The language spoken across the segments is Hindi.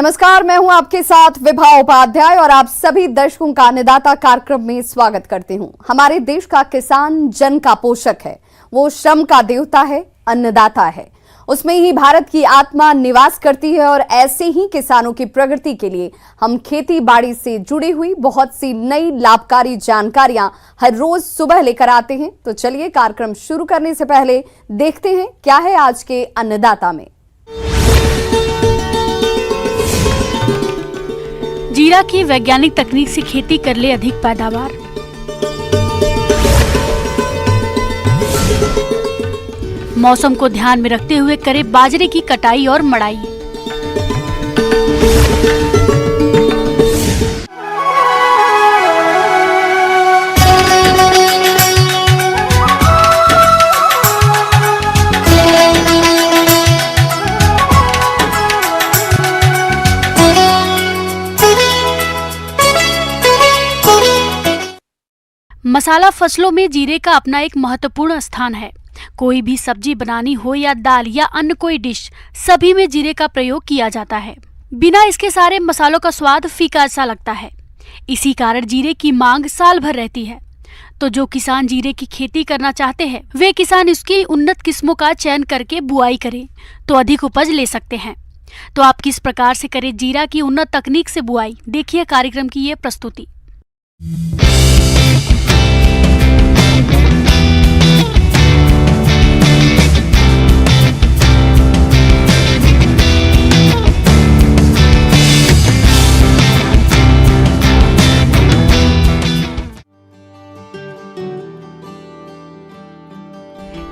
नमस्कार, मैं हूं आपके साथ विभा उपाध्याय और आप सभी दर्शकों का अन्नदाता कार्यक्रम में स्वागत करती हूं। हमारे देश का किसान जन का पोषक है, वो श्रम का देवता है, अन्नदाता है। उसमें ही भारत की आत्मा निवास करती है और ऐसे ही किसानों की प्रगति के लिए हम खेती बाड़ी से जुड़ी हुई बहुत सी नई लाभकारी जानकारियां हर रोज सुबह लेकर आते हैं। तो चलिए कार्यक्रम शुरू करने से पहले देखते हैं क्या है आज के अन्नदाता में। जीरा की वैज्ञानिक तकनीक से खेती कर ले अधिक पैदावार। मौसम को ध्यान में रखते हुए करें बाजरे की कटाई और मड़ाई। मसाला फसलों में जीरे का अपना एक महत्वपूर्ण स्थान है। कोई भी सब्जी बनानी हो या दाल या अन्य कोई डिश, सभी में जीरे का प्रयोग किया जाता है। बिना इसके सारे मसालों का स्वाद फीका सा लगता है। इसी कारण जीरे की मांग साल भर रहती है। तो जो किसान जीरे की खेती करना चाहते हैं, वे किसान इसकी उन्नत किस्मों का चयन करके बुआई करें तो अधिक उपज ले सकते हैं। तो आप किस प्रकार से करें जीरा की उन्नत तकनीक से बुआई, देखिए कार्यक्रम की ये प्रस्तुति।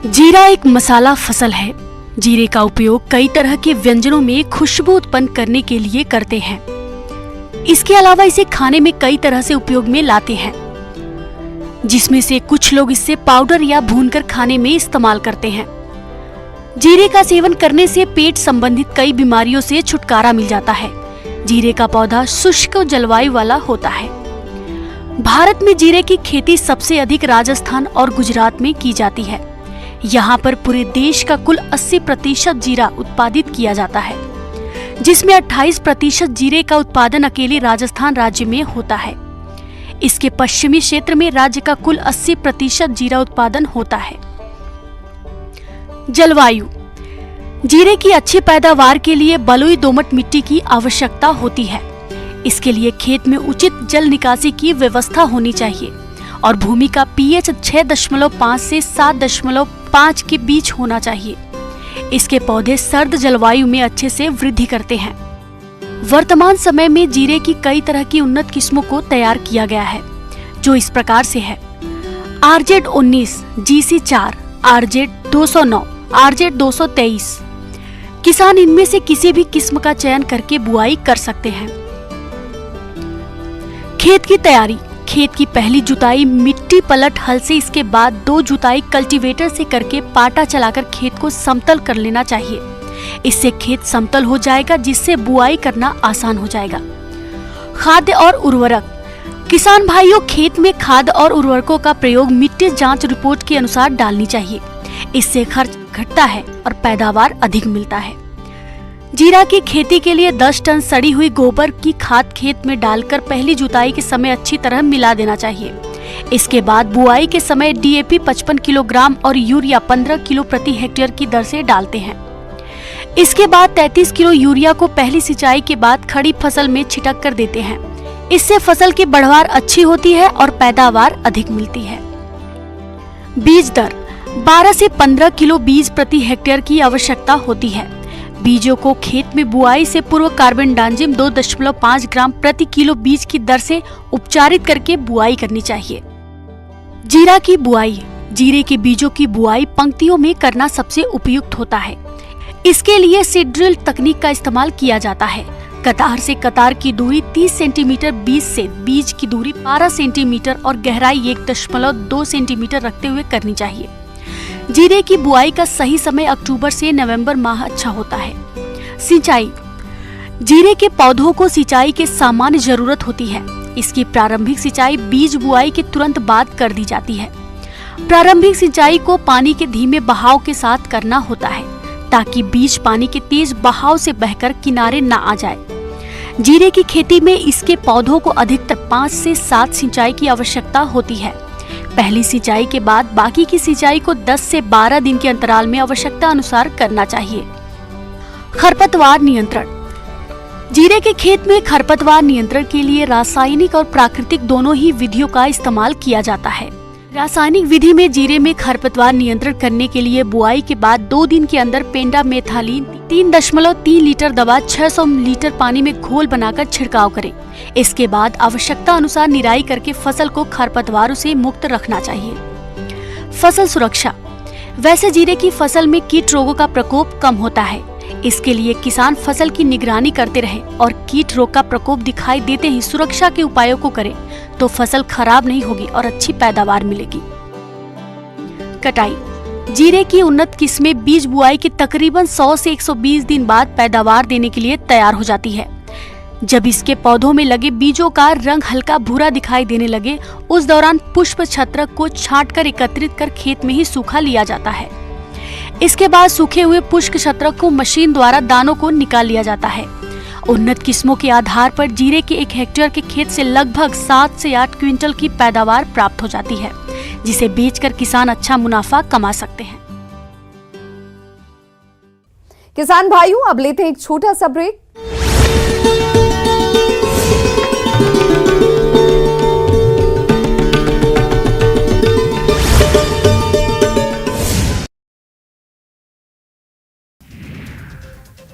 जीरा एक मसाला फसल है। जीरे का उपयोग कई तरह के व्यंजनों में खुशबू उत्पन्न करने के लिए करते हैं। इसके अलावा इसे खाने में कई तरह से उपयोग में लाते हैं, जिसमें से कुछ लोग इससे पाउडर या भूनकर खाने में इस्तेमाल करते हैं। जीरे का सेवन करने से पेट संबंधित कई बीमारियों से छुटकारा मिल जाता है। जीरे का पौधा शुष्क जलवायु वाला होता है। भारत में जीरे की खेती सबसे अधिक राजस्थान और गुजरात में की जाती है। यहाँ पर पूरे देश का कुल 80% जीरा उत्पादित किया जाता है, जिसमें 28% जीरे का उत्पादन अकेले राजस्थान राज्य में होता है। इसके पश्चिमी क्षेत्र में राज्य का कुल 80% जीरा उत्पादन होता है। जलवायु। जीरे की अच्छी पैदावार के लिए बलुई दोमट मिट्टी की आवश्यकता होती है। इसके लिए खेत में उचित जल निकासी की व्यवस्था होनी चाहिए और भूमि का पीएच 6.5 से 7.5 के बीच होना चाहिए। इसके पौधे सर्द जलवायु में अच्छे से वृद्धि करते हैं। वर्तमान समय में जीरे की कई तरह की उन्नत किस्मों को तैयार किया गया है, जो इस प्रकार से है: RZ19, GC4, RZ209, RZ223। किसान इनमें से किसी भी किस्म का चयन करके बुआई कर सकते हैं। खेत की तैयारी। खेत की पहली जुताई मिट्टी पलट हल से, इसके बाद 2 जुताई कल्टीवेटर से करके पाटा चलाकर खेत को समतल कर लेना चाहिए। इससे खेत समतल हो जाएगा, जिससे बुआई करना आसान हो जाएगा। खाद्य और उर्वरक। किसान भाइयों, खेत में खाद और उर्वरकों का प्रयोग मिट्टी जांच रिपोर्ट के अनुसार डालनी चाहिए। इससे खर्च घटता है और पैदावार अधिक मिलता है। जीरा की खेती के लिए 10 टन सड़ी हुई गोबर की खाद खेत में डालकर पहली जुताई के समय अच्छी तरह मिला देना चाहिए। इसके बाद बुआई के समय DAP 55 किलोग्राम और यूरिया 15 किलो प्रति हेक्टेयर की दर से डालते हैं। इसके बाद 33 किलो यूरिया को पहली सिंचाई के बाद खड़ी फसल में छिटक कर देते हैं। इससे फसल की बढ़वार अच्छी होती है और पैदावार अधिक मिलती है। बीज दर। 12 से 15 किलो बीज प्रति हेक्टेयर की आवश्यकता होती है। बीजों को खेत में बुआई से पूर्व कार्बेंडाजिम 2.5 ग्राम प्रति किलो बीज की दर से उपचारित करके बुआई करनी चाहिए। जीरा की बुआई। जीरे के बीजों की बुआई पंक्तियों में करना सबसे उपयुक्त होता है। इसके लिए सीड ड्रिल तकनीक का इस्तेमाल किया जाता है। कतार से कतार की दूरी 30 सेंटीमीटर, बीज से बीज की दूरी 12 सेंटीमीटर और गहराई 1.2 सेंटीमीटर रखते हुए करनी चाहिए। जीरे की बुआई का सही समय अक्टूबर से नवंबर माह अच्छा होता है। सिंचाई। जीरे के पौधों को सिंचाई की सामान्य जरूरत होती है। इसकी प्रारंभिक सिंचाई बीज बुआई के तुरंत बाद कर दी जाती है। प्रारंभिक सिंचाई को पानी के धीमे बहाव के साथ करना होता है, ताकि बीज पानी के तेज बहाव से बहकर किनारे न आ जाए। जीरे की खेती में इसके पौधों को अधिकतर 5 से 7 सिंचाई की आवश्यकता होती है। पहली सिंचाई के बाद बाकी की सिंचाई को 10 से 12 दिन के अंतराल में आवश्यकता अनुसार करना चाहिए। खरपतवार नियंत्रण। जीरे के खेत में खरपतवार नियंत्रण के लिए रासायनिक और प्राकृतिक दोनों ही विधियों का इस्तेमाल किया जाता है। रासायनिक विधि में जीरे में खरपतवार नियंत्रण करने के लिए बुआई के बाद 2 दिन के अंदर पेंडामेथालिन 3.3 लीटर दवा 600 लीटर पानी में घोल बनाकर छिड़काव करें। इसके बाद आवश्यकता अनुसार निराई करके फसल को खरपतवारों से मुक्त रखना चाहिए। फसल सुरक्षा। वैसे जीरे की फसल में कीट रोगों का प्रकोप कम होता है, इसके लिए किसान फसल की निगरानी करते रहे और कीट रोग का प्रकोप दिखाई देते ही सुरक्षा के उपायों को करें तो फसल खराब नहीं होगी और अच्छी पैदावार मिलेगी। कटाई। जीरे की उन्नत किस्में बीज बुआई के तकरीबन 100 से 120 दिन बाद पैदावार देने के लिए तैयार हो जाती है। जब इसके पौधों में लगे बीजों का रंग हल्का भूरा दिखाई देने लगे, उस दौरान पुष्प छत्रक को छांटकर एकत्रित कर खेत में ही सूखा लिया जाता है। इसके बाद सूखे हुए पुष्प छत्रक को मशीन द्वारा दानों को निकाल लिया जाता है। उन्नत किस्मों के आधार पर जीरे के 1 हेक्टेयर के खेत से लगभग 7 से 8 क्विंटल की पैदावार प्राप्त हो जाती है, जिसे बेचकर किसान अच्छा मुनाफा कमा सकते हैं। किसान भाइयों, अब लेते हैं एक छोटा सा ब्रेक।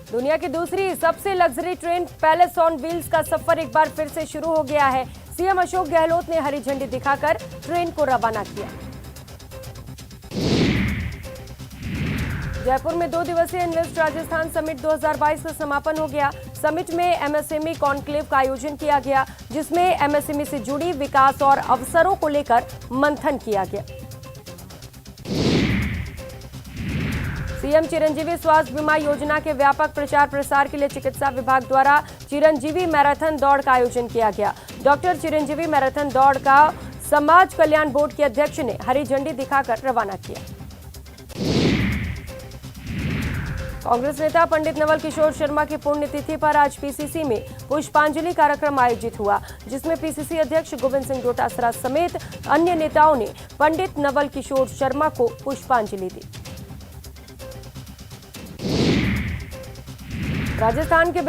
दुनिया की दूसरी सबसे luxury train palace on wheels का सफर एक बार फिर से शुरू हो गया है। सीएम अशोक गहलोत ने हरी झंडी दिखाकर ट्रेन को रवाना किया। जयपुर में 2 दिवसीय इन्वेस्ट राजस्थान समिट 2022 का समापन हो गया। समिट में एमएसएमई कॉन्क्लेव का आयोजन किया गया, जिसमें एमएसएमई से जुड़ी विकास और अवसरों को लेकर मंथन किया गया। सीएम चिरंजीवी स्वास्थ्य बीमा योजना के व्यापक प्रचार प्रसार के लिए चिकित्सा विभाग द्वारा चिरंजीवी मैराथन दौड़ का आयोजन किया गया। डॉक्टर चिरंजीवी मैराथन दौड़ का समाज कल्याण बोर्ड के अध्यक्ष ने हरी झंडी दिखाकर रवाना किया। कांग्रेस नेता पंडित नवल किशोर शर्मा की पुण्यतिथि पर आज पीसीसी में पुष्पांजलि कार्यक्रम आयोजित हुआ, जिसमें पीसीसी अध्यक्ष गोविंद सिंह डोटासरा समेत अन्य नेताओं ने पंडित नवल किशोर शर्मा को पुष्पांजलि दी। राजस्थान के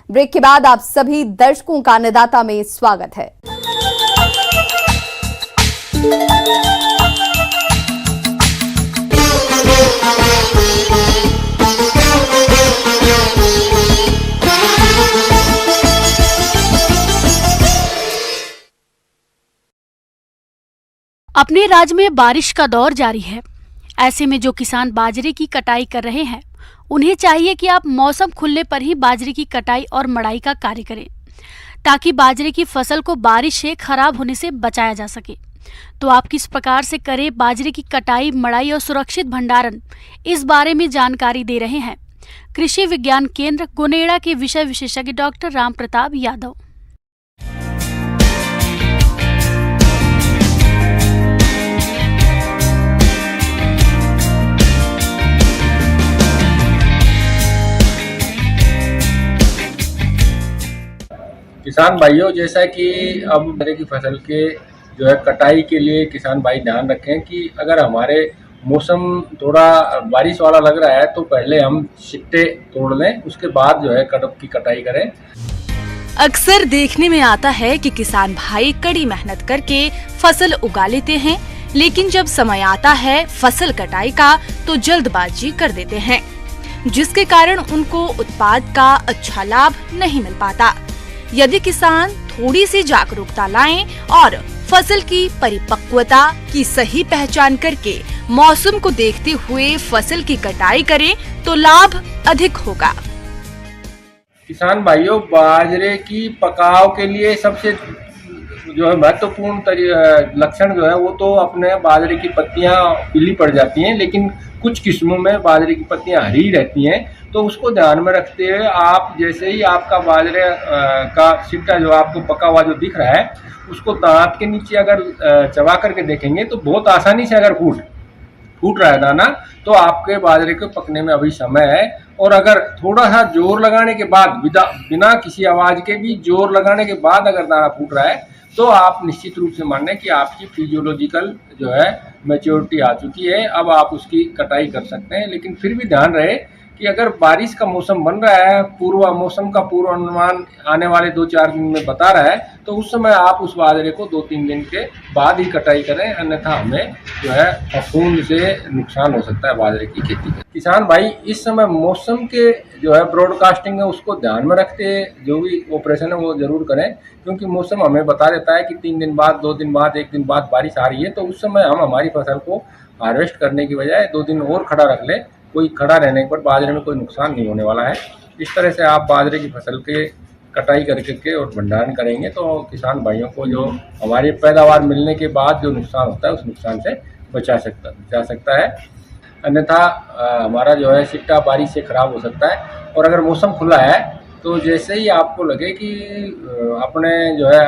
ब्रेक के बाद आप सभी दर्शकों का अन्नदाता में स्वागत है। अपने राज्य में बारिश का दौर जारी है। ऐसे में जो किसान बाजरे की कटाई कर रहे हैं, उन्हें चाहिए कि आप मौसम खुलने पर ही बाजरे की कटाई और मड़ाई का कार्य करें, ताकि बाजरे की फसल को बारिश से खराब होने से बचाया जा सके। तो आप किस प्रकार से करें बाजरे की कटाई, मड़ाई और सुरक्षित भंडारण, इस बारे में जानकारी दे रहे हैं कृषि विज्ञान केंद्र गोनेड़ा के विषय विशेषज्ञ डॉक्टर राम प्रताप यादव। किसान भाइयों, जैसा कि अब बाजरे की फसल के जो है कटाई के लिए किसान भाई ध्यान रखें कि अगर हमारे मौसम थोड़ा बारिश वाला लग रहा है तो पहले हम सिट्टे तोड़ लें, उसके बाद जो है कड़प की कटाई करें। अक्सर देखने में आता है कि किसान भाई कड़ी मेहनत करके फसल उगा लेते हैं, लेकिन जब समय आता है फसल कटाई का तो जल्दबाजी कर देते हैं, जिसके कारण उनको उत्पाद का अच्छा लाभ नहीं मिल पाता। यदि किसान थोड़ी सी जागरूकता लाएं और फसल की परिपक्वता की सही पहचान करके मौसम को देखते हुए फसल की कटाई करें तो लाभ अधिक होगा। किसान भाइयों, बाजरे की पकाव के लिए सबसे जो है महत्वपूर्ण लक्षण जो है वो तो अपने बाजरे की पत्तियां पीली पड़ जाती हैं, लेकिन कुछ किस्मों में बाजरे की पत्तियां हरी रहती हैं। तो उसको ध्यान में रखते हुए आप जैसे ही आपका बाजरे का सिट्टा जो आपको पका हुआ जो दिख रहा है उसको दांत के नीचे अगर चबा करके देखेंगे तो बहुत आसानी से अगर फूट रहा है दाना, तो आपके बाजरे के पकने में अभी समय है। और अगर थोड़ा सा जोर लगाने के बाद बिना किसी आवाज़ के भी जोर लगाने के बाद अगर दाना फूट रहा है तो आप निश्चित रूप से मान लें कि आपकी फिजियोलॉजिकल जो है मैच्योरिटी आ चुकी है, अब आप उसकी कटाई कर सकते हैं। लेकिन फिर भी ध्यान रहे कि अगर बारिश का मौसम बन रहा है, मौसम का पूर्वानुमान आने वाले 2-4 दिन में बता रहा है, तो उस समय आप उस बाजरे को 2-3 दिन के बाद ही कटाई करें, अन्यथा हमें जो है फफूंद से नुकसान हो सकता है बाजरे की खेती में। किसान भाई इस समय मौसम के जो है ब्रॉडकास्टिंग है उसको ध्यान में रखते जो भी ऑपरेशन है वो जरूर करें, क्योंकि मौसम हमें बता देता है कि 3 दिन बाद, 2 दिन बाद, 1 दिन बाद बारिश आ रही है। तो उस समय हम हमारी फसल को हार्वेस्ट करने की बजाय 2 दिन और खड़ा रख लें। कोई खड़ा रहने पर बाजरे में कोई नुकसान नहीं होने वाला है। इस तरह से आप बाजरे की फसल के कटाई करके और भंडारण करेंगे तो किसान भाइयों को जो हमारी पैदावार मिलने के बाद जो नुकसान होता है उस नुकसान से बचा सकता है। अन्यथा हमारा जो है सिट्टा बारिश से खराब हो सकता है। और अगर मौसम खुला है तो जैसे ही आपको लगे कि अपने जो है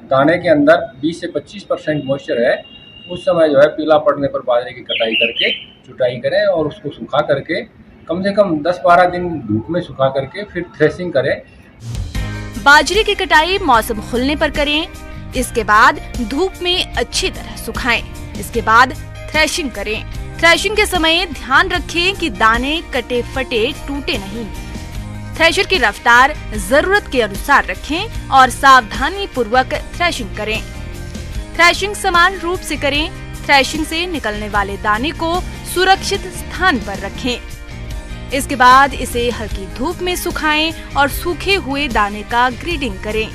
दाने के अंदर 20 से 25% मॉइस्चर है, उस समय जो है पीला पड़ने पर बाजरे की कटाई करके जुताई करें और उसको सुखा करके कम से कम 10-12 दिन धूप में सुखा करके फिर थ्रेसिंग करें। बाजरे की कटाई मौसम खुलने पर करें। इसके बाद धूप में अच्छी तरह सुखाएं। इसके बाद थ्रेशिंग करें। थ्रेशिंग के समय ध्यान रखें कि दाने कटे फटे टूटे नहीं। थ्रेशर की रफ्तार जरूरत के अनुसार रखें और सावधानी पूर्वक थ्रेशिंग करें। थ्रेशिंग समान रूप से करें। थ्रेशिंग से निकलने वाले दाने को सुरक्षित स्थान पर रखें। इसके बाद इसे हल्की धूप में सुखाएं और सूखे हुए दाने का ग्रेडिंग करें।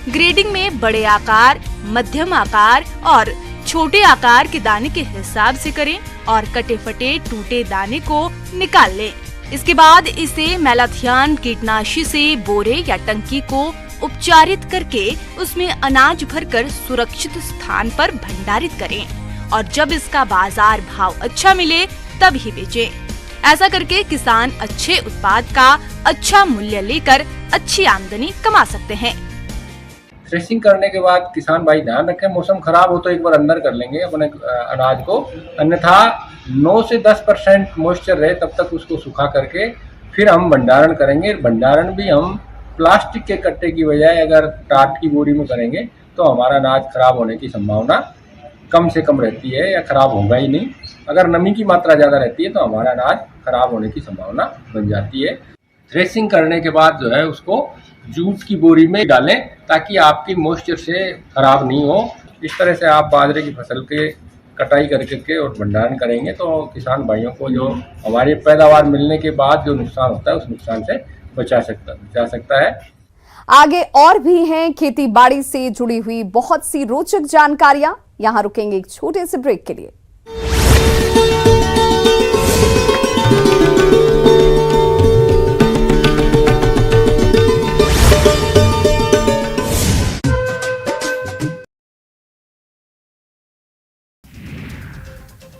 ग्रेडिंग में बड़े आकार, मध्यम आकार और छोटे आकार के दाने के हिसाब से करें और कटे फटे टूटे दाने को निकाल लें। इसके बाद इसे मैलाथियन कीटनाशी से बोरे या टंकी को उपचारित करके उसमें अनाज भरकर सुरक्षित स्थान पर भंडारित करें और जब इसका बाजार भाव अच्छा मिले तब ही बेचें। ऐसा करके किसान अच्छे उत्पाद का अच्छा मूल्य लेकर अच्छी आमदनी कमा सकते हैं। थ्रेसिंग करने के बाद किसान भाई ध्यान रखें, मौसम खराब हो तो एक बार अंदर कर लेंगे अपने अनाज को, अन्यथा 9 से 10% मॉइस्चर रहे तब तक उसको सुखा करके फिर हम भंडारण करेंगे। भंडारण भी हम प्लास्टिक के कट्टे की बजाय अगर टाट की बोरी में करेंगे तो हमारा अनाज खराब होने की संभावना कम से कम रहती है या खराब होगा ही नहीं। अगर नमी की मात्रा ज़्यादा रहती है तो हमारा अनाज खराब होने की संभावना बन जाती है। थ्रेसिंग करने के बाद जो है उसको जूट की बोरी में डालें ताकि आपकी मॉइस्चर से खराब नहीं हो। इस तरह से आप बाजरे की फसल के कटाई करके और भंडारण करेंगे तो किसान भाइयों को जो हमारी पैदावार मिलने के बाद जो नुकसान होता है उस नुकसान से बचा सकता है। आगे और भी हैं खेती बाड़ी से जुड़ी हुई बहुत सी रोचक जानकारियां। यहां रुकेंगे एक छोटे से ब्रेक के लिए।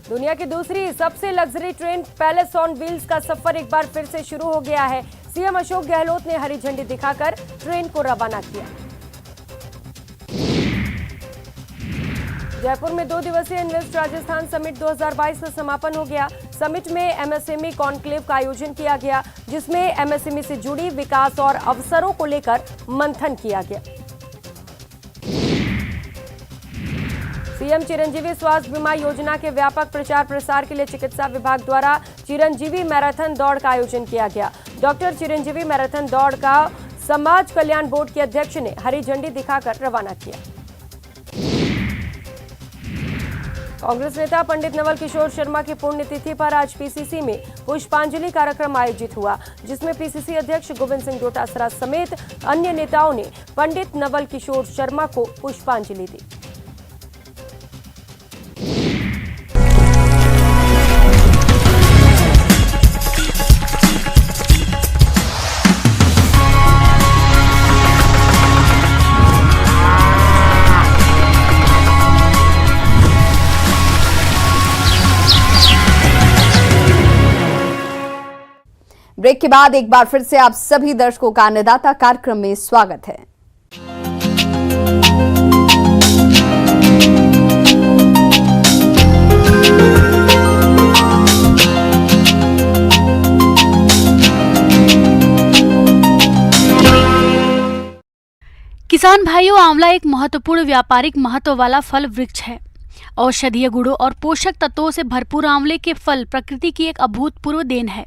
दुनिया की दूसरी सबसे luxury train palace on wheels का सफर एक बार फिर से शुरू हो गया है। सीएम अशोक गहलोत ने हरी झंडी दिखाकर ट्रेन को रवाना किया। जयपुर में 2 दिवसीय इन्वेस्ट राजस्थान समिट 2022 का समापन हो गया। समिट में एमएसएमई कॉन्क्लेव का आयोजन किया गया, जिसमें एमएसएमई से जुड़ी विकास और अवसरों को लेकर मंथन किया गया। सीएम चिरंजीवी स्वास्थ्य बीमा योजना के व्यापक प्रचार प्रसार के लिए चिकित्सा विभाग द्वारा चिरंजीवी मैराथन दौड़ का आयोजन किया गया। डॉक्टर चिरंजीवी मैराथन दौड़ का समाज कल्याण बोर्ड के अध्यक्ष ने हरी झंडी दिखाकर रवाना किया। कांग्रेस नेता पंडित नवल किशोर शर्मा की पुण्यतिथि पर आज पीसीसी में पुष्पांजलि कार्यक्रम आयोजित हुआ, जिसमें पीसीसी अध्यक्ष गोविंद सिंह डोटासरा समेत अन्य नेताओं ने पंडित नवल किशोर शर्मा को पुष्पांजलि दी। ब्रेक के बाद एक बार फिर से आप सभी दर्शकों का अन्नदाता कार्यक्रम में स्वागत है। किसान भाइयों, आंवला एक महत्वपूर्ण व्यापारिक महत्व वाला फल वृक्ष है। औषधीय गुणों और पोषक तत्वों से भरपूर आंवले के फल प्रकृति की एक अभूतपूर्व देन है,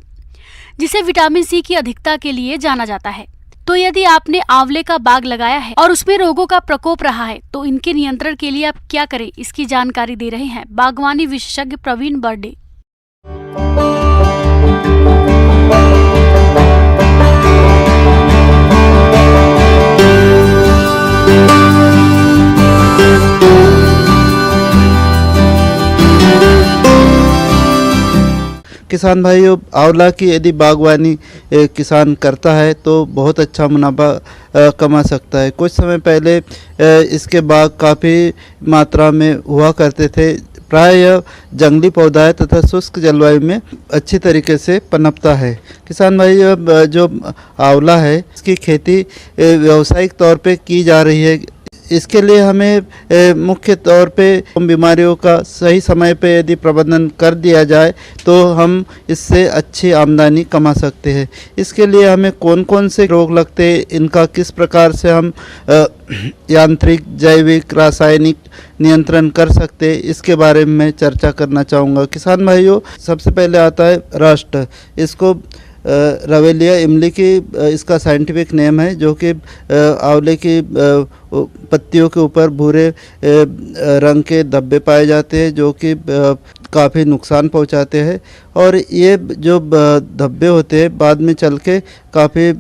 जिसे विटामिन सी की अधिकता के लिए जाना जाता है। तो यदि आपने आंवले का बाग लगाया है और उसमें रोगों का प्रकोप रहा है, तो इनके नियंत्रण के लिए आप क्या करें, इसकी जानकारी दे रहे हैं बागवानी विशेषज्ञ प्रवीण बर्डे। किसान भाइयों, आंवला की यदि बागवानी किसान करता है तो बहुत अच्छा मुनाफा कमा सकता है। कुछ समय पहले इसके बाग काफ़ी मात्रा में हुआ करते थे। प्राय यह जंगली पौधा है तथा शुष्क जलवायु में अच्छी तरीके से पनपता है। किसान भाइयों, जो आंवला है इसकी खेती व्यावसायिक तौर पे की जा रही है। इसके लिए हमें मुख्य तौर पे बीमारियों का सही समय पे यदि प्रबंधन कर दिया जाए तो हम इससे अच्छी आमदनी कमा सकते हैं। इसके लिए हमें कौन कौन से रोग लगते हैं, इनका किस प्रकार से हम यांत्रिक, जैविक, रासायनिक नियंत्रण कर सकते हैं, इसके बारे में मैं चर्चा करना चाहूँगा। किसान भाइयों, सबसे पहले आता है रस्ट। इसको रवेलिया इमली की इसका साइंटिफिक नेम है, जो कि आंवले की पत्तियों के ऊपर भूरे रंग के धब्बे पाए जाते हैं, जो कि काफ़ी नुकसान पहुंचाते हैं। और ये जो धब्बे होते हैं बाद में चल के काफ़ी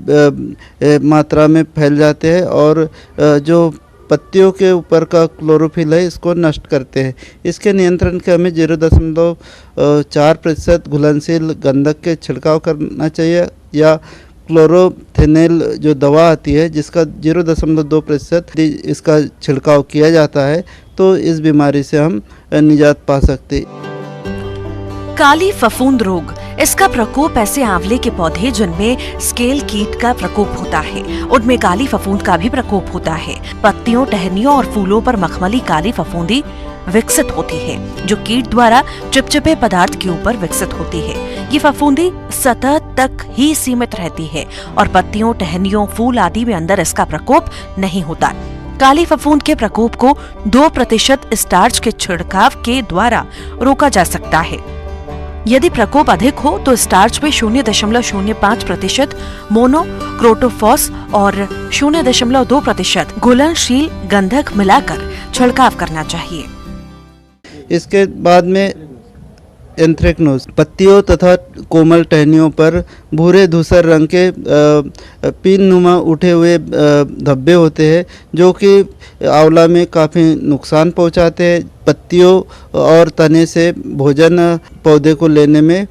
मात्रा में फैल जाते हैं और जो पत्तियों के ऊपर का क्लोरोफिल है इसको नष्ट करते हैं। इसके नियंत्रण के हमें 0.4% घुलनशील गंधक के छिड़काव करना चाहिए, या क्लोरोथेनेल जो दवा आती है जिसका 0.2% इसका छिड़काव किया जाता है तो इस बीमारी से हम निजात पा सकते। काली फफूंद रोग, इसका प्रकोप ऐसे आंवले के पौधे जिनमें स्केल कीट का प्रकोप होता है, उनमें काली फफूंद का भी प्रकोप होता है। पत्तियों, टहनियों और फूलों पर मखमली काली फफूंदी विकसित होती है, जो कीट द्वारा चिपचिपे पदार्थ के ऊपर विकसित होती है। ये फफूंदी सतह तक ही सीमित रहती है और पत्तियों, टहनियों, फूल आदि में अंदर इसका प्रकोप नहीं होता। काली फफूंद के प्रकोप को 2% स्टार्च के छिड़काव के द्वारा रोका जा सकता है। यदि प्रकोप अधिक हो तो स्टार्च में 0.05% मोनोक्रोटोफॉस और 0.2% घुलनशील गंधक मिलाकर छिड़काव करना चाहिए। इसके बाद में एंथ्रेक्नोज, पत्तियों तथा कोमल टहनियों पर भूरे धूसर रंग के पीननुमा उठे हुए धब्बे होते हैं, जो कि आंवला में काफ़ी नुकसान पहुंचाते हैं। पत्तियों और तने से भोजन पौधे को लेने में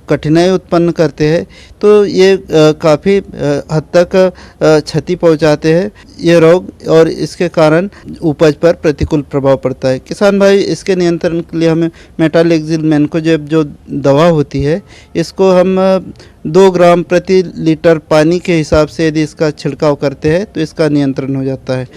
कठिनाई उत्पन्न करते हैं, तो ये काफ़ी हद तक क्षति पहुंचाते हैं ये रोग, और इसके कारण उपज पर प्रतिकूल प्रभाव पड़ता है। किसान भाई, इसके नियंत्रण के लिए हमें मेटालेक्सिल मैनकोजेब जो दवा होती है इसको हम 2 ग्राम प्रति लीटर पानी के हिसाब से यदि इसका छिड़काव करते हैं तो इसका नियंत्रण हो जाता है।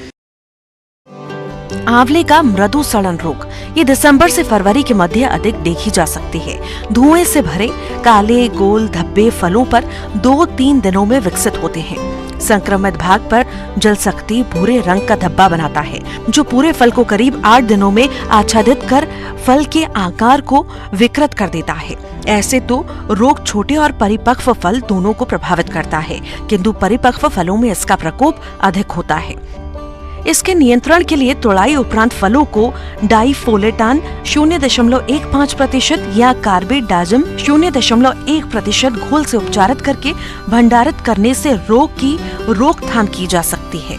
आंवले का मृदु सड़न रोग, ये दिसंबर से फरवरी के मध्य अधिक देखी जा सकती है। धुएं से भरे काले गोल धब्बे फलों पर 2-3 दिनों में विकसित होते हैं। संक्रमित भाग पर जलसक्ति भूरे रंग का धब्बा बनाता है, जो पूरे फल को करीब 8 दिनों में आच्छादित कर फल के आकार को विकृत कर देता है। ऐसे तो रोग छोटे और परिपक्व फल दोनों को प्रभावित करता है, किंतु परिपक्व फलों में इसका प्रकोप अधिक होता है। इसके नियंत्रण के लिए तुड़ाई उपरांत फलों को डाइफोलेटान 0.15% या कार्बेडाजिम 0.1% घोल से उपचारित करके भंडारित करने से रोग की रोकथाम की जा सकती है।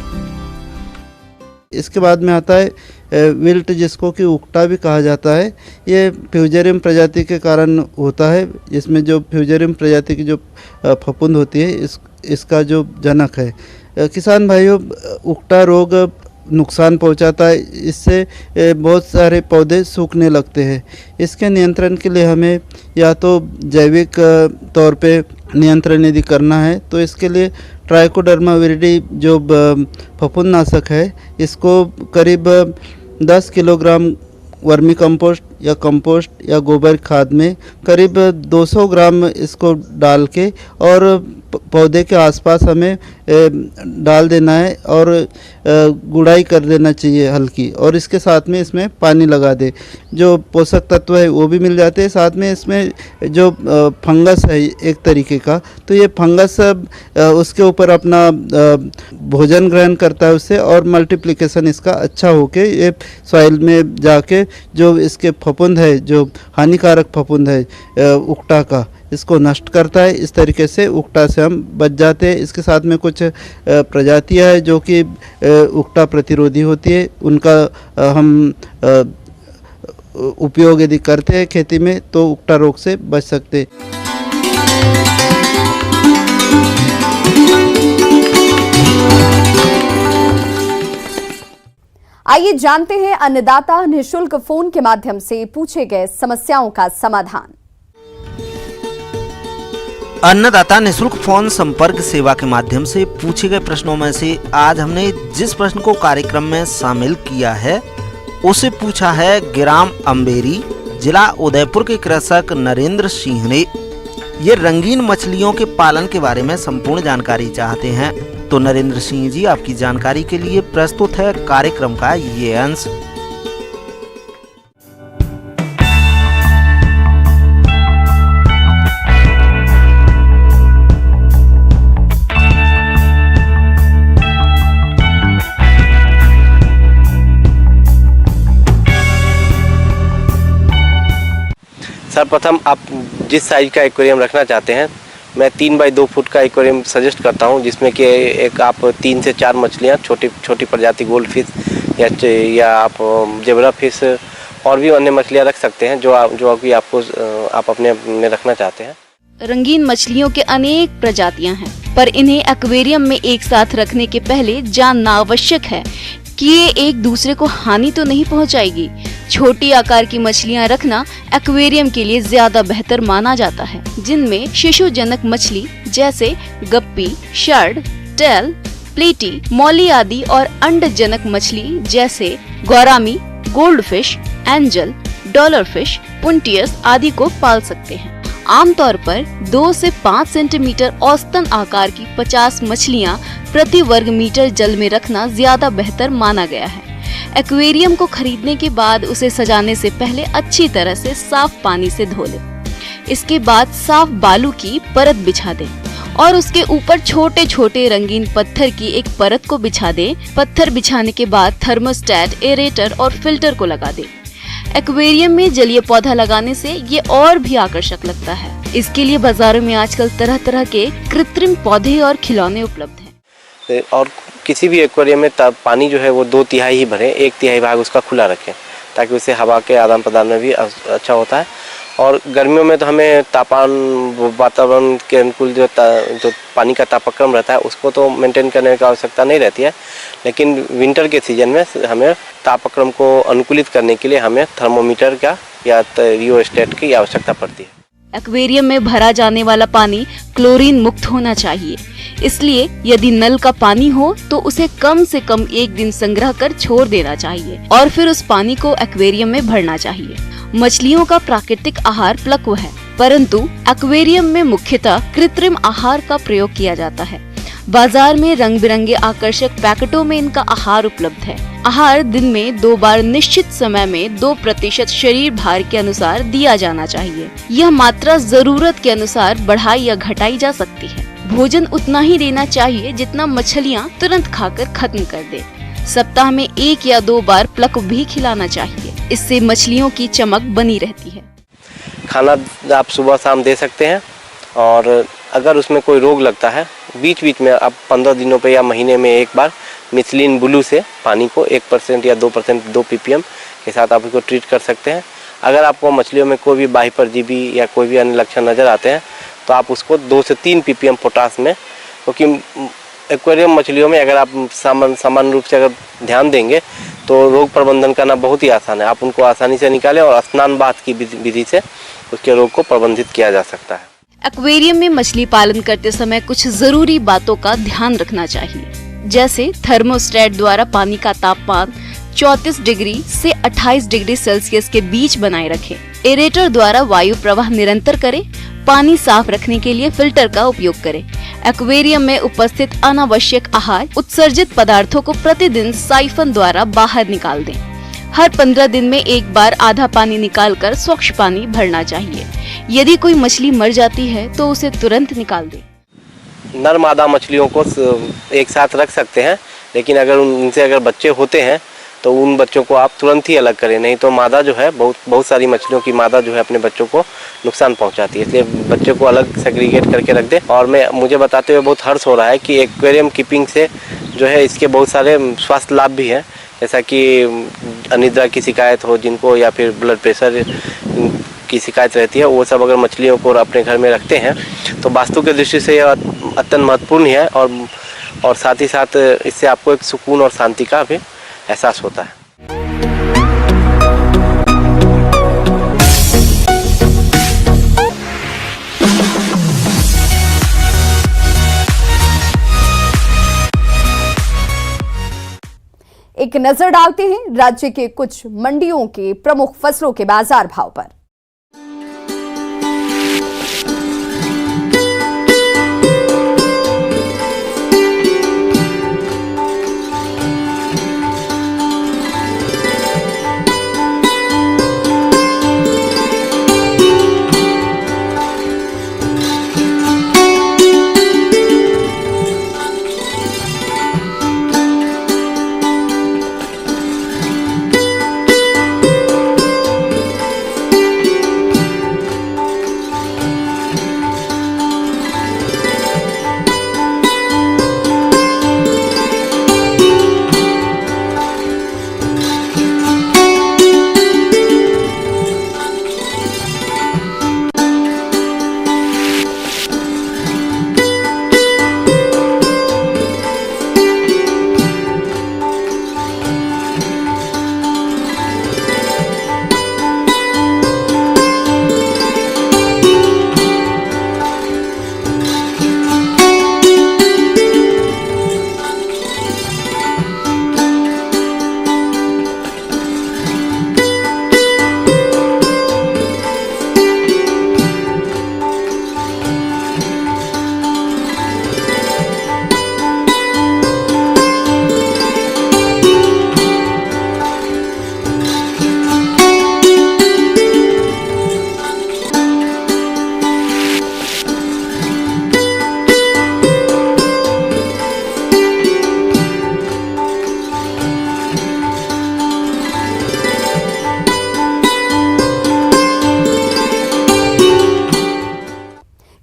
इसके बाद में आता है विल्ट, जिसको कि उकटा भी कहा जाता है। ये फ्यूजेरियम प्रजाति के कारण होता है, जिसमें जो फ्यूजेरियम प्रजाति की जो फफूंद होती है इसका जो जनक है। किसान भाइयों, उकटा रोग नुकसान पहुंचाता है, इससे बहुत सारे पौधे सूखने लगते हैं। इसके नियंत्रण के लिए हमें या तो जैविक तौर पे नियंत्रण यदि करना है तो इसके लिए ट्राइकोडर्मा विरिडी जो फफूंदनाशक है, इसको करीब 10 किलोग्राम वर्मी कंपोस्ट या गोबर खाद में करीब 200 ग्राम इसको डाल के और पौधे के आसपास हमें डाल देना है और गुड़ाई कर देना चाहिए हल्की, और इसके साथ में इसमें पानी लगा दे। जो पोषक तत्व है वो भी मिल जाते हैं, साथ में इसमें जो फंगस है एक तरीके का, तो ये फंगस उसके ऊपर अपना भोजन ग्रहण करता है उससे, और मल्टीप्लिकेशन इसका अच्छा होके ये सॉइल में जाके जो इसके फफूंद है, जो हानिकारक फफूंद है उकटा का, इसको नष्ट करता है। इस तरीके से उकटा से हम बच जाते हैं। इसके साथ में कुछ प्रजातियां हैं जो कि उकटा प्रतिरोधी होती है, उनका हम उपयोग यदि करते हैं खेती में तो उकटा रोग से बच सकते हैं। आइए जानते हैं अन्नदाता निःशुल्क फोन के माध्यम से पूछे गए समस्याओं का समाधान। अन्नदाता निःशुल्क फोन संपर्क सेवा के माध्यम से पूछे गए प्रश्नों में से आज हमने जिस प्रश्न को कार्यक्रम में शामिल किया है उसे पूछा है ग्राम अंबेरी, जिला उदयपुर के कृषक नरेंद्र सिंह ने। ये रंगीन मछलियों के पालन के बारे में संपूर्ण जानकारी चाहते हैं। तो नरेंद्र सिंह जी, आपकी जानकारी के लिए प्रस्तुत है कार्यक्रम का ये अंश। सर्वप्रथम आप जिस साइज का एक्वेरियम रखना चाहते हैं, मैं 3 बाई 2 फुट का एक्वेरियम सजेस्ट करता हूं, जिसमें कि एक आप 3 से 4 मछलियां, छोटी प्रजाति गोल्ड फिश या आप जेब्रा फिश और भी अन्य मछलियां रख सकते हैं जो कि आप अपने में रखना चाहते हैं। रंगीन मछलियों के अनेक प्रजातियां हैं, पर इन्हें एक्वेरियम में एक साथ रखने के पहले जानना आवश्यक है कि ये एक दूसरे को हानि तो नहीं पहुंचाएगी। छोटी आकार की मछलियां रखना एक्वेरियम के लिए ज्यादा बेहतर माना जाता है, जिनमें शिशुजनक मछली जैसे गप्पी, शर्ड, टेल, प्लेटी, मौली आदि और अंडजनक मछली जैसे गौरामी, गोल्डफिश, एंजल, डॉलरफिश, पुंटियस आदि को पाल सकते हैं। आमतौर पर 2 से 5 सेंटीमीटर औसतन आकार की 50 मछलियां प्रति वर्ग मीटर जल में रखना ज्यादा बेहतर माना गया है। एक्वेरियम को खरीदने के बाद उसे सजाने से पहले अच्छी तरह से साफ पानी से धो लें। इसके बाद साफ बालू की परत बिछा दें और उसके ऊपर छोटे छोटे रंगीन पत्थर की एक परत को बिछा दें। पत्थर बिछाने के बाद थर्मोस्टेट, एरेटर और फिल्टर को लगा दें। एक्वेरियम में जलीय पौधा लगाने से ये और भी आकर्षक लगता है। इसके लिए बाजारों में आजकल तरह तरह के कृत्रिम पौधे और खिलौने उपलब्ध हैं। और किसी भी एक्वेरियम में पानी जो है वो 2/3 ही भरें, 1/3 भाग उसका खुला रखें, ताकि उससे हवा के आदान प्रदान में भी अच्छा होता है। और गर्मियों में तो हमें तापमान, वातावरण के अनुकूल जो पानी का तापक्रम रहता है उसको तो मेंटेन करने की आवश्यकता नहीं रहती है, लेकिन विंटर के सीजन में हमें तापक्रम को अनुकूलित करने के लिए हमें थर्मोमीटर का या रियोस्टेट की आवश्यकता पड़ती है। एक्वेरियम में भरा जाने वाला पानी क्लोरीन मुक्त होना चाहिए, इसलिए यदि नल का पानी हो तो उसे कम से कम 1 दिन संग्रह कर छोड़ देना चाहिए और फिर उस पानी को एक्वेरियम में भरना चाहिए। मछलियों का प्राकृतिक आहार प्लक्व है, परंतु एक्वेरियम में मुख्यतः कृत्रिम आहार का प्रयोग किया जाता है। बाजार में रंग बिरंगे आकर्षक पैकेटों में इनका आहार उपलब्ध है। आहार दिन में 2 बार निश्चित समय में 2% शरीर भार के अनुसार दिया जाना चाहिए। यह मात्रा जरूरत के अनुसार बढ़ाई या घटाई जा सकती है। भोजन उतना ही देना चाहिए जितना मछलियाँ तुरंत खाकर खत्म कर दे। सप्ताह में 1 या 2 बार प्लक भी खिलाना चाहिए, इससे मछलियों की चमक बनी रहती है। खाना आप सुबह शाम दे सकते हैं, और अगर उसमें कोई रोग लगता है बीच बीच में आप 15 दिनों पे या महीने में एक बार मिथलिन ब्लू से पानी को 1% या 2% 2 ppm के साथ आप उसको ट्रीट कर सकते हैं। अगर आपको मछलियों में कोई भी बाह्य परजीवी या कोई भी अन्य लक्षण नज़र आते हैं तो आप उसको 2 से 3 ppm पोटास में, क्योंकि एक्वेरियम मछलियों में अगर आप सामान्य रूप से अगर ध्यान देंगे तो रोग प्रबंधन करना बहुत ही आसान है। आप उनको आसानी से निकालें और स्नान बाथ की विधि से उसके रोग को प्रबंधित किया जा सकता है। एक्वेरियम में मछली पालन करते समय कुछ जरूरी बातों का ध्यान रखना चाहिए, जैसे थर्मोस्टेट द्वारा पानी का तापमान 34 डिग्री से 28 डिग्री सेल्सियस के बीच बनाए रखें। एरेटर द्वारा वायु प्रवाह निरंतर करें। पानी साफ रखने के लिए फिल्टर का उपयोग करें। एक्वेरियम में उपस्थित अनावश्यक आहार, उत्सर्जित पदार्थों को प्रतिदिन साइफन द्वारा बाहर निकाल दें। हर 15 दिन में एक बार आधा पानी निकालकर स्वच्छ पानी भरना चाहिए। यदि कोई मछली मर जाती है तो उसे तुरंत निकाल दें। नर मादा मछलियों को एक साथ रख सकते हैं, लेकिन अगर उनसे अगर बच्चे होते हैं तो उन बच्चों को आप तुरंत ही अलग करें, नहीं तो मादा जो है बहुत सारी मछलियों की मादा जो है अपने बच्चों को नुकसान पहुंचाती है। इसलिए बच्चों को अलग सेग्रीगेट करके रख दें। और मुझे बताते हुए बहुत हर्ष हो रहा है कि एक्वेरियम कीपिंग से जो है इसके बहुत सारे स्वास्थ्य लाभ भी हैं, जैसा कि अनिद्रा की शिकायत हो जिनको, या फिर ब्लड प्रेशर की शिकायत रहती है, वो सब अगर मछलियों को अपने घर में रखते हैं तो वास्तु की दृष्टि से यह अत्यंत महत्वपूर्ण है। और साथ ही साथ इससे आपको एक सुकून और शांति का भी एहसास होता है। एक नजर डालते हैं राज्य के कुछ मंडियों के प्रमुख फसलों के बाजार भाव पर।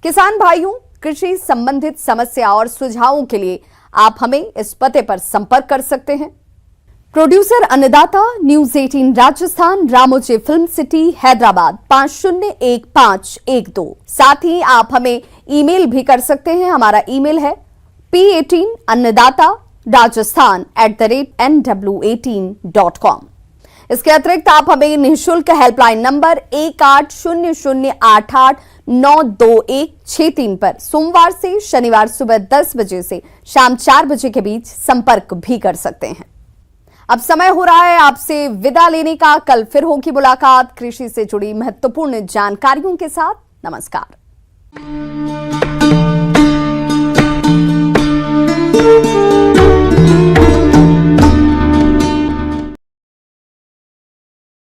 किसान भाइयों, कृषि संबंधित समस्या और सुझावों के लिए आप हमें इस पते पर संपर्क कर सकते हैं। प्रोड्यूसर अन्नदाता, news 18 Rajasthan, Ramoji film city, Hyderabad 501512। साथ ही आप हमें ईमेल भी कर सकते हैं। हमारा ईमेल है p18annadatarajasthan@nw18.com। इसके अतिरिक्त आप हमें निःशुल्क हेल्पलाइन नंबर 1800889216 पर सोमवार से शनिवार सुबह 10 बजे से शाम 4 बजे के बीच संपर्क भी कर सकते हैं। अब समय हो रहा है आपसे विदा लेने का। कल फिर होगी मुलाकात कृषि से जुड़ी महत्वपूर्ण जानकारियों के साथ। नमस्कार।